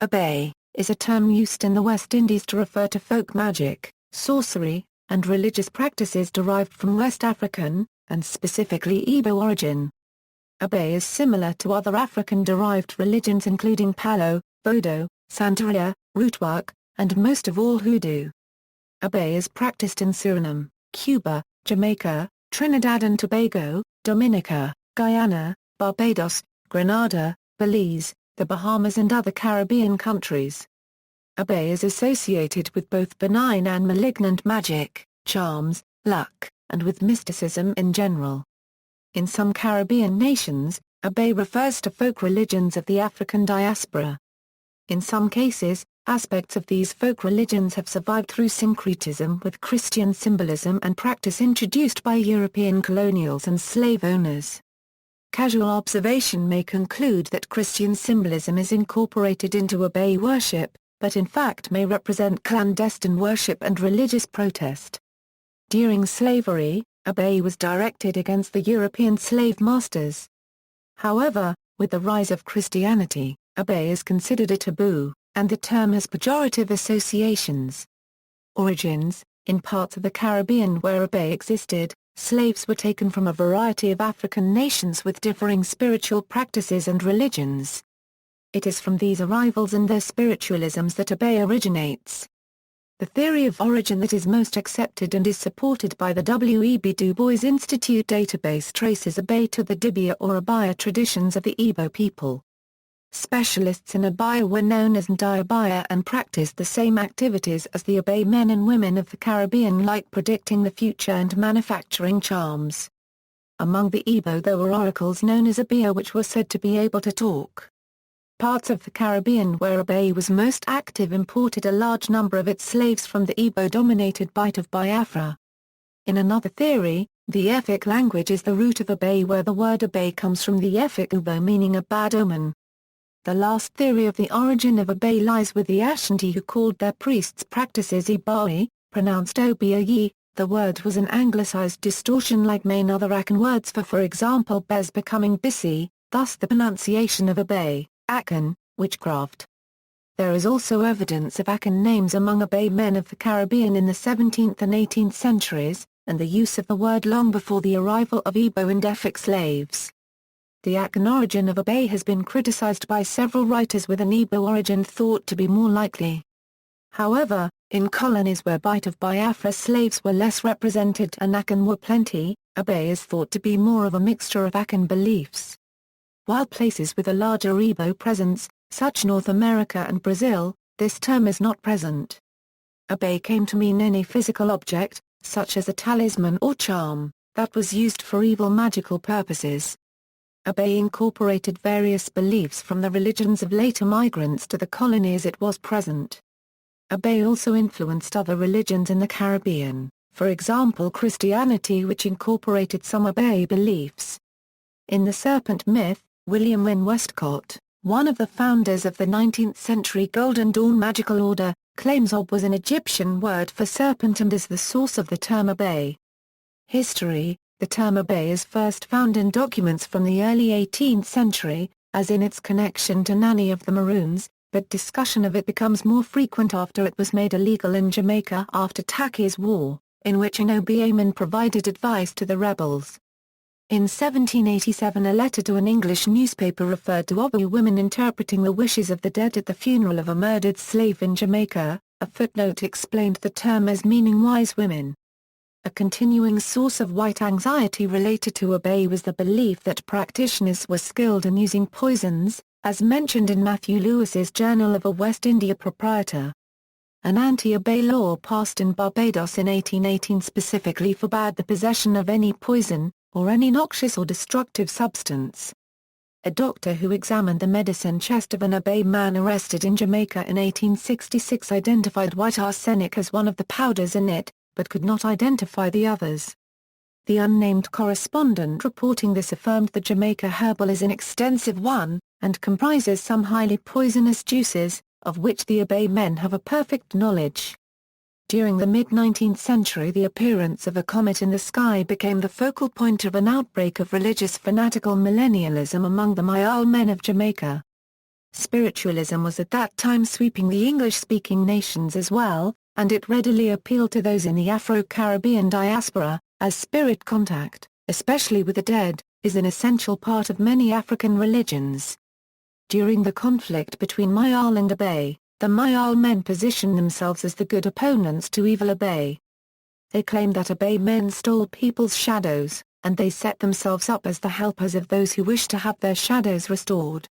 Obea is a term used in the West Indies to refer to folk magic, sorcery, and religious practices derived from West African, and specifically Igbo origin. Obea is similar to other African-derived religions including Palo, Vodou, Santería, rootwork, and most of all hoodoo. Obea is practiced in Suriname, Cuba, Jamaica, Trinidad and Tobago, Dominica, Guyana, Barbados, Grenada, Belize, the Bahamas and other Caribbean countries. Obea is associated with both benign and malignant magic, charms, luck, and with mysticism in general. In some Caribbean nations, Obea refers to folk religions of the African diaspora. In some cases, aspects of these folk religions have survived through syncretism with Christian symbolism and practice introduced by European colonials and slave owners. Casual observation may conclude that Christian symbolism is incorporated into Obea worship, but in fact may represent clandestine worship and religious protest. During slavery, Obea was directed against the European slave masters. However, with the rise of Christianity, Obea is considered a taboo, and the term has pejorative associations. Origins: in parts of the Caribbean where Obea existed, slaves were taken from a variety of African nations with differing spiritual practices and religions. It is from these arrivals and their spiritualisms that Obea originates. The theory of origin that is most accepted and is supported by the W.E.B. Du Bois Institute database traces Obea to the Dibia or Obia traditions of the Igbo people. Specialists in Obia were known as Obia and practiced the same activities as the Obea men and women of the Caribbean, like predicting the future and manufacturing charms. Among the Igbo there were oracles known as Obeah which were said to be able to talk. Parts of the Caribbean where Obea was most active imported a large number of its slaves from the Igbo-dominated Bight of Biafra. In another theory, the Efik language is the root of Obea, where the word Obea comes from the Efik Ubo meaning a bad omen. The last theory of the origin of Obea lies with the Ashanti, who called their priests' practices Ibawi, pronounced Obeah. The word was an anglicized distortion like main other Akan words for example Bez becoming Bisi, thus the pronunciation of Obea, Akan, witchcraft. There is also evidence of Akan names among Obea men of the Caribbean in the 17th and 18th centuries, and the use of the word long before the arrival of Igbo and Efik slaves. The Akan origin of Obea has been criticized by several writers, with an Igbo origin thought to be more likely. However, in colonies where Bight of Biafra slaves were less represented and Akan were plenty, Obea is thought to be more of a mixture of Akan beliefs. While places with a larger Igbo presence, such North America and Brazil, this term is not present. Obea came to mean any physical object, such as a talisman or charm, that was used for evil magical purposes. Obea incorporated various beliefs from the religions of later migrants to the colony as it was present. Obea also influenced other religions in the Caribbean, for example Christianity, which incorporated some Obea beliefs. In the serpent myth, William Wynne Westcott, one of the founders of the 19th century Golden Dawn magical order, claims Ob was an Egyptian word for serpent and is the source of the term Obea. History: the term Obea is first found in documents from the early 18th century, as in its connection to Nanny of the Maroons, but discussion of it becomes more frequent after it was made illegal in Jamaica after Taki's War, in which an Obeahman provided advice to the rebels. In 1787 a letter to an English newspaper referred to Obea women interpreting the wishes of the dead at the funeral of a murdered slave in Jamaica. A footnote explained the term as meaning wise women. A continuing source of white anxiety related to Obea was the belief that practitioners were skilled in using poisons, as mentioned in Matthew Lewis's Journal of a West India Proprietor. An anti-Obea law passed in Barbados in 1818 specifically forbade the possession of any poison, or any noxious or destructive substance. A doctor who examined the medicine chest of an Obea man arrested in Jamaica in 1866 identified white arsenic as one of the powders in it, but could not identify the others. The unnamed correspondent reporting this affirmed the Jamaica herbal is an extensive one, and comprises some highly poisonous juices, of which the Obea men have a perfect knowledge. During the mid-19th century the appearance of a comet in the sky became the focal point of an outbreak of religious fanatical millennialism among the Mayal men of Jamaica. Spiritualism was at that time sweeping the English-speaking nations as well, and it readily appealed to those in the Afro-Caribbean diaspora, as spirit contact, especially with the dead, is an essential part of many African religions. During the conflict between Mayal and Obea, the Mayal men positioned themselves as the good opponents to evil Obea. They claimed that Obea men stole people's shadows, and they set themselves up as the helpers of those who wished to have their shadows restored.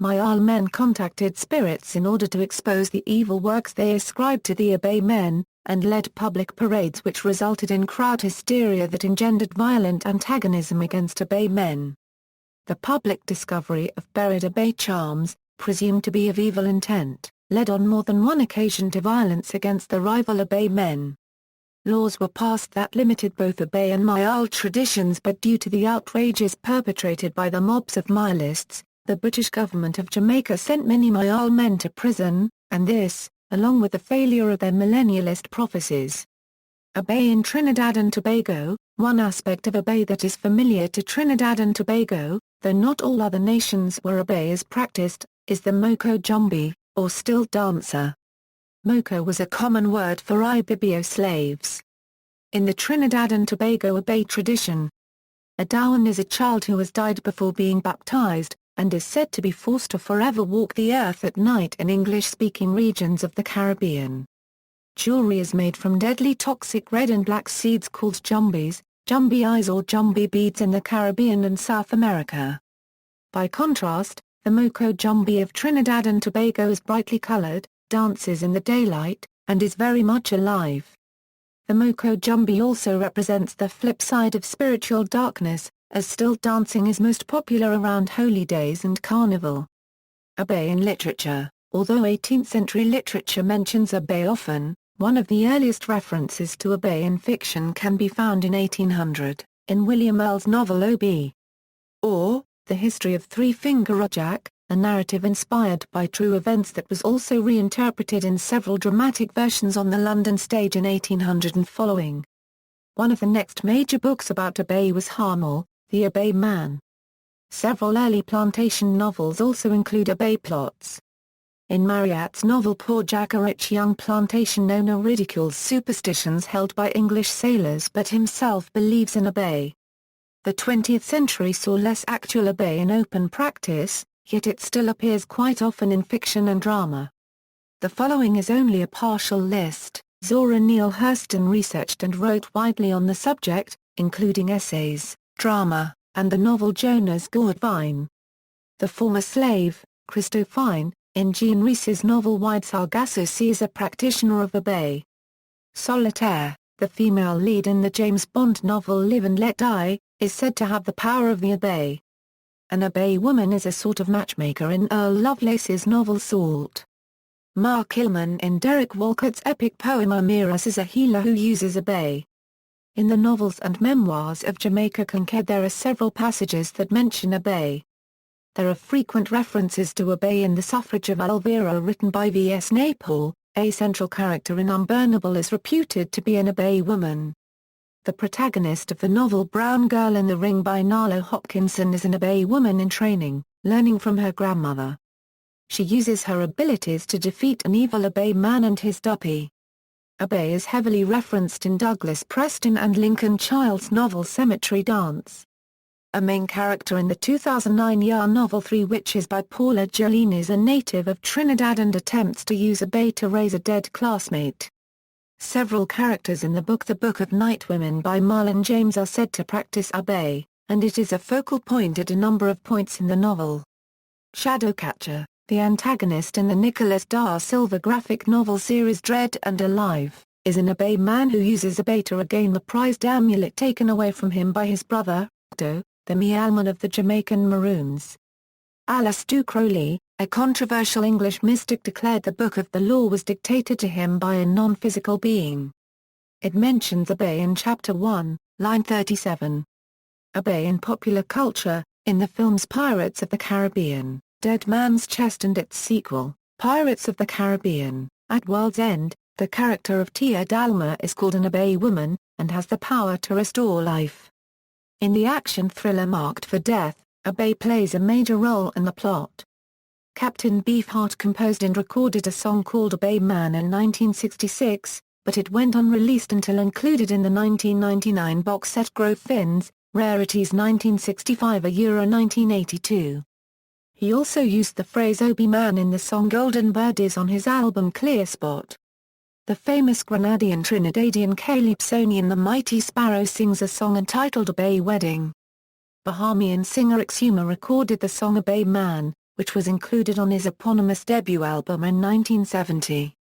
Mayal men contacted spirits in order to expose the evil works they ascribed to the Obea men, and led public parades which resulted in crowd hysteria that engendered violent antagonism against Obea men. The public discovery of buried Obea charms, presumed to be of evil intent, led on more than one occasion to violence against the rival Obea men. Laws were passed that limited both Obea and Mayal traditions, but due to the outrages perpetrated by the mobs of Mayalists, the British government of Jamaica sent many Mayal men to prison, and this, along with the failure of their millennialist prophecies. Obea in Trinidad and Tobago. One aspect of Obea that is familiar to Trinidad and Tobago, though not all other nations where Obea is practiced, is the Moko Jumbi, or still dancer. Moko was a common word for Ibibio slaves. In the Trinidad and Tobago Obea tradition, a Dawan is a child who has died before being baptized, and is said to be forced to forever walk the earth at night in English-speaking regions of the Caribbean. Jewelry is made from deadly toxic red and black seeds called jumbis, jumbi eyes or jumbi beads in the Caribbean and South America. By contrast, the Moko Jumbi of Trinidad and Tobago is brightly colored, dances in the daylight, and is very much alive. The Moko Jumbi also represents the flip side of spiritual darkness, as still dancing is most popular around holy days and carnival. Obea in literature. Although 18th-century literature mentions Obea often, one of the earliest references to Obea in fiction can be found in 1800, in William Earl's novel Obea. Or, The History of Three-Finger Ojak, a narrative inspired by true events that was also reinterpreted in several dramatic versions on the London stage in 1800 and following. One of the next major books about Obea was Harmel, the Obea Man. Several early plantation novels also include Obea plots. In Marryat's novel Poor Jack, a rich young plantation owner ridicules superstitions held by English sailors but himself believes in Obea. The 20th century saw less actual Obea in open practice, yet it still appears quite often in fiction and drama. The following is only a partial list. Zora Neale Hurston researched and wrote widely on the subject, including essays, drama, and the novel Jonah's Gourd-Vine. The former slave, Christo Fine, in Jean Rhys's novel Wide Sargasso Sea, is a practitioner of Obea. Solitaire, the female lead in the James Bond novel Live and Let Die, is said to have the power of the Obea. An Obea woman is a sort of matchmaker in Earl Lovelace's novel Salt. Mark Hillman in Derek Walcott's epic poem Omiras is a healer who uses Obea. In the novels and memoirs of Jamaica Conquered there are several passages that mention Obea. There are frequent references to Obea in The Suffrage of Elvira written by V.S. Naipaul. A central character in Unburnable is reputed to be an Obea woman. The protagonist of the novel Brown Girl in the Ring by Nalo Hopkinson is an Obea woman in training, learning from her grandmother. She uses her abilities to defeat an evil Obea man and his duppy. Obea is heavily referenced in Douglas Preston and Lincoln Child's novel Cemetery Dance. A main character in the 2009 YA novel Three Witches by Paula Jolene is a native of Trinidad and attempts to use Obea to raise a dead classmate. Several characters in the book The Book of Night Women by Marlon James are said to practice Obea, and it is a focal point at a number of points in the novel. Shadowcatcher, the antagonist in the Nicholas Da Silva graphic novel series Dread and Alive, is an Obea man who uses Obea to regain the prized amulet taken away from him by his brother, Vodou, the Mealman of the Jamaican Maroons. Aleister Crowley, a controversial English mystic, declared the Book of the Law was dictated to him by a non-physical being. It mentions Obea in Chapter 1, line 37. Obea in popular culture, in the films Pirates of the Caribbean, Dead Man's Chest and its sequel, Pirates of the Caribbean, At World's End, the character of Tia Dalma is called an Obea woman, and has the power to restore life. In the action thriller Marked for Death, Obea plays a major role in the plot. Captain Beefheart composed and recorded a song called Obey Man in 1966, but it went unreleased until included in the 1999 box set Grow Fins, Rarities 1965 Euro 1982. He also used the phrase Obey Man in the song Golden Birdies on his album Clear Spot. The famous Grenadian Trinidadian calypsonian The Mighty Sparrow sings a song entitled Obey Wedding. Bahamian singer Exuma recorded the song Obey Man, which was included on his eponymous debut album in 1970.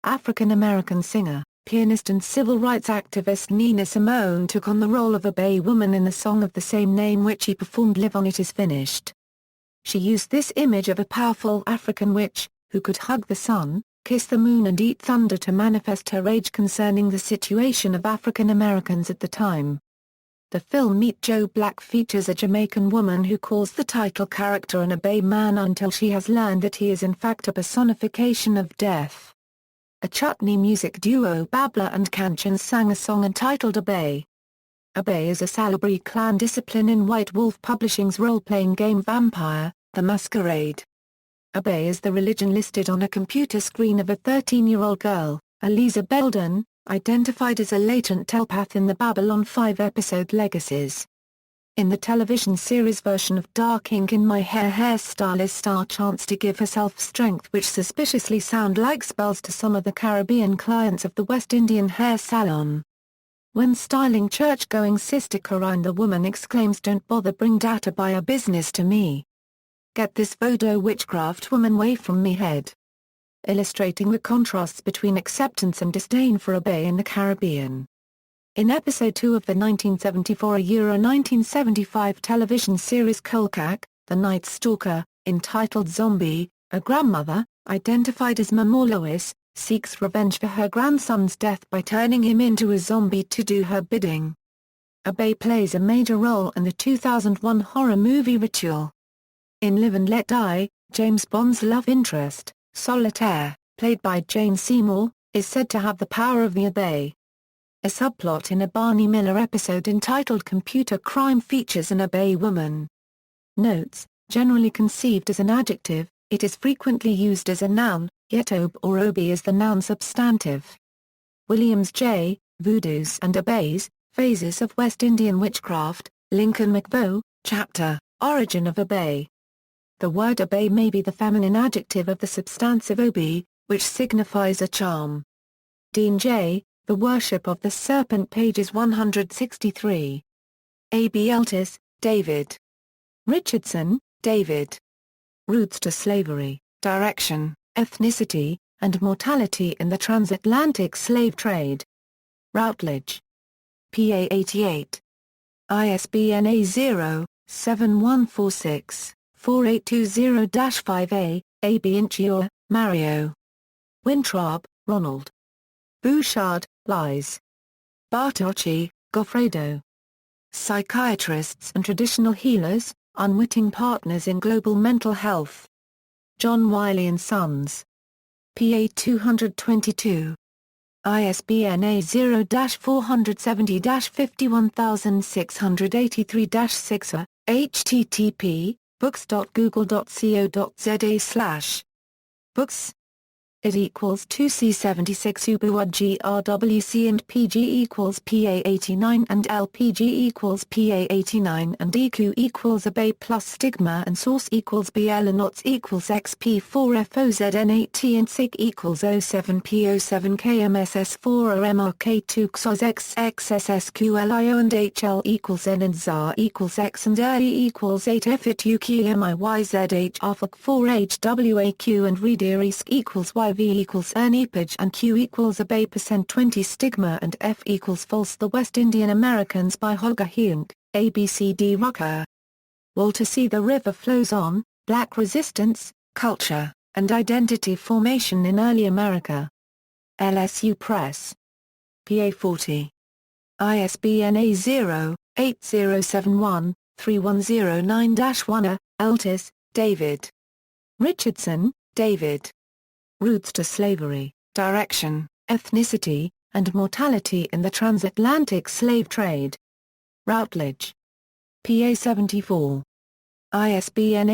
African-American singer, pianist and civil rights activist Nina Simone took on the role of Obey Woman in the song of the same name which she performed live on It Is Finished. She used this image of a powerful African witch, who could hug the sun, kiss the moon and eat thunder to manifest her rage concerning the situation of African Americans at the time. The film Meet Joe Black features a Jamaican woman who calls the title character an Obey Man until she has learned that he is in fact a personification of death. A chutney music duo Babla and Kanchan sang a song entitled Obey. Obey is a salary clan discipline in White Wolf Publishing's role-playing game Vampire, the Masquerade. Obey is the religion listed on a computer screen of a 13-year-old girl, Eliza Belden, identified as a latent telepath in the Babylon 5 episode Legacies. In the television series version of Dark Ink in My hairstylist Star chants to give herself strength which suspiciously sound like spells to some of the Caribbean clients of the West Indian hair salon. When styling church-going Sister Corrine the woman exclaims don't bother bring data by a business to me. Get this Vodou witchcraft woman way from me head. Illustrating the contrasts between acceptance and disdain for Obey in the Caribbean. In episode 2 of the 1974 Euro 1975 television series Kolkak, The Night Stalker, entitled Zombie, a grandmother, identified as Mama Lois, seeks revenge for her grandson's death by turning him into a zombie to do her bidding. Obey plays a major role in the 2001 horror movie Ritual. In Live and Let Die, James Bond's love interest, Solitaire, played by Jane Seymour, is said to have the power of the Obey. A subplot in a Barney Miller episode entitled Computer Crime features an Obey woman. Notes, generally conceived as an adjective, it is frequently used as a noun, yet Ob or Obi is the noun substantive. Williams J., Voodoos and Obeys, Phases of West Indian Witchcraft, Lincoln McVeigh, Chapter, Origin of Obey. The word obey may be the feminine adjective of the substantive obi, which signifies a charm. Dean J., The Worship of the Serpent pages 163. A. B. Eltis, David. Richardson, David. Roots to Slavery, Direction, Ethnicity, and Mortality in the Transatlantic Slave Trade. Routledge. PA 88. ISBN A0-7146. 4820-5A, A. B. Inchior, Mario. Wintraub, Ronald. Bouchard, Lies. Bartocci, Goffredo. Psychiatrists and Traditional Healers, Unwitting Partners in Global Mental Health. John Wiley & Sons. PA 222. ISBN A0-470-51683-6, http books.google.co.za/books. It equals 2C76 Ubua GRWC and PG equals PA89 and LPG equals PA89 and EQ equals Obey plus stigma and source equals BL and knots equals XP4FOZN8T and SIG equals 07P07KMSS4OMRK2 XOS XXSSQLIO and HL equals N and ZAR equals X and E equals 8FITUQMIYZHR4HWAQ and REDIRISC equals Y V equals Ernipage and Q equals Obey %20 stigma and F equals false. The West Indian Americans by Holger Hunt, ABCD Rucker. Walter C. The River Flows On, Black Resistance, Culture, and Identity Formation in Early America. LSU Press. PA 40. ISBN A0-8071-3109-1 Eltis, David. Richardson, David. Roots to Slavery, Direction, Ethnicity, and Mortality in the Transatlantic Slave Trade. Routledge. PA 74. ISBN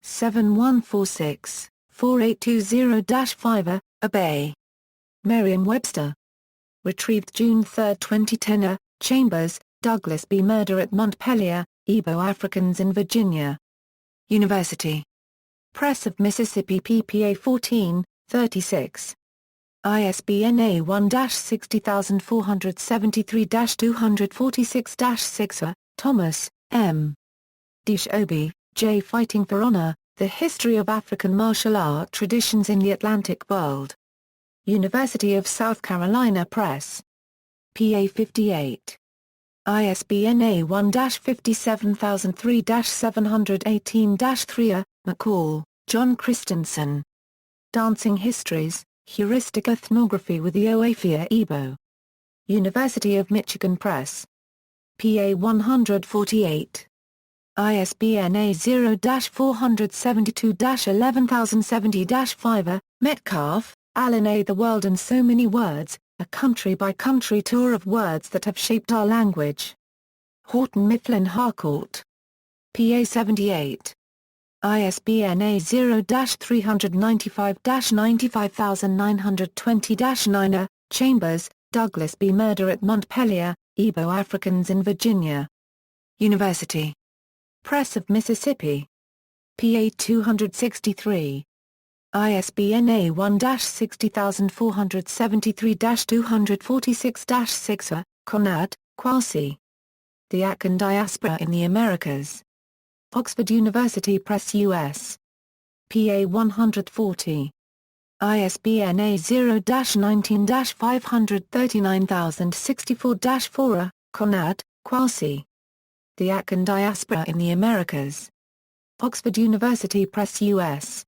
7146-4820-5. Obea. Merriam-Webster. Retrieved June 3, 2010. Chambers, Douglas B. Murder at Montpelier, Igbo Africans in Virginia. University Press of Mississippi ppA 14, 36. ISBN A1-60473-246-6. Thomas, M. Obeah, J. Fighting for Honor, The History of African Martial Art Traditions in the Atlantic World. University of South Carolina Press. PA 58. ISBN A1-57003-718-3. McCall, John Christensen. Dancing Histories, Heuristic Ethnography with the Obeah Igbo. University of Michigan Press. PA 148. ISBN A0-472-11070-5. Metcalf, Alan A. The World and So Many Words, A Country-by-Country Tour of Words That Have Shaped Our Language. Houghton Mifflin Harcourt. PA 78. ISBN A0-395-95920-9. Chambers, Douglas B. Murder at Montpelier, Igbo Africans in Virginia. University Press of Mississippi. PA 263. ISBN A1-60473-246-6. Conrad, Kwasi. The Akan Diaspora in the Americas. Oxford University Press US. PA 140. ISBN A0-19-539064-4. Conrad, Kwasi. The Akan Diaspora in the Americas. Oxford University Press US.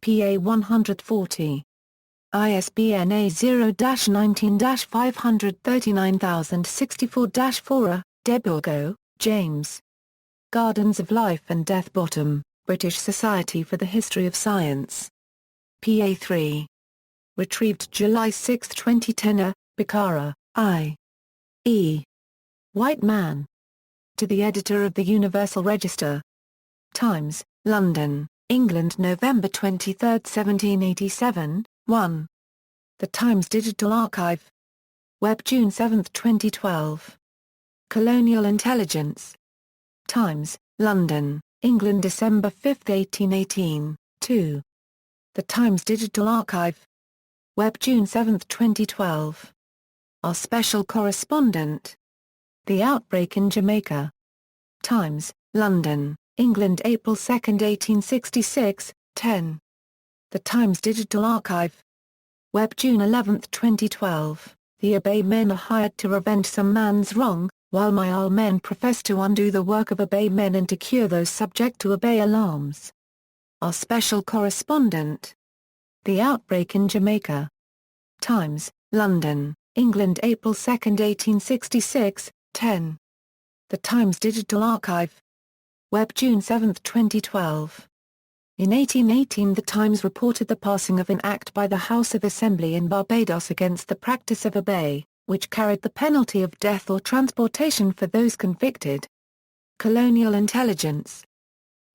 PA 140. ISBN A0-19-539064-4. Deborgo, James. Gardens of Life and Death Bottom, British Society for the History of Science. PA 3. Retrieved July 6, 2010. Bikara, I. E. White Man. To the Editor of the Universal Register. Times, London, England November 23, 1787, 1. The Times Digital Archive. Web June 7, 2012. Colonial Intelligence. Times, London, England December 5, 1818, 2. The Times Digital Archive. Web June 7, 2012. Our Special Correspondent. The Outbreak in Jamaica. Times, London, England April 2, 1866, 10. The Times Digital Archive. Web June 11, 2012. The Obea men are hired to revenge some man's wrong, while my men profess to undo the work of Obea men and to cure those subject to Obea alarms. Our Special Correspondent. The Outbreak in Jamaica. Times, London, England April 2, 1866, 10. The Times Digital Archive. Web June 7, 2012. In 1818 the Times reported the passing of an act by the House of Assembly in Barbados against the practice of Obea, which carried the penalty of death or transportation for those convicted. Colonial Intelligence.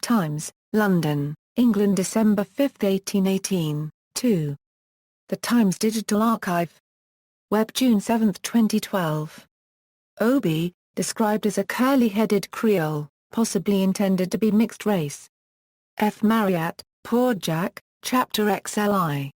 Times, London, England December 5, 1818, 2. The Times Digital Archive. Web June 7, 2012. Obea, described as a curly-headed Creole, possibly intended to be mixed race. F. Marriott, Poor Jack, Chapter XLI.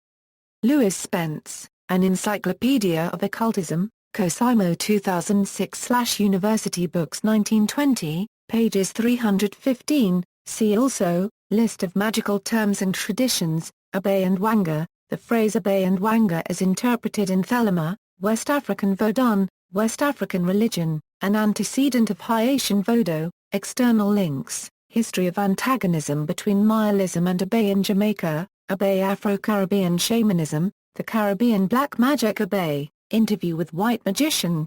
Lewis Spence, An Encyclopedia of Occultism, Cosimo 2006/University Books 1920, pages 315, see also, List of magical terms and traditions, Obea and Wanga, the phrase Obea and Wanga as interpreted in Thelema, West African Vodun, West African religion, an antecedent of Haitian Vodou, external links, history of antagonism between Maoism and Obea in Jamaica, Obea Afro-Caribbean shamanism, the Caribbean black magic Obea, interview with white magician,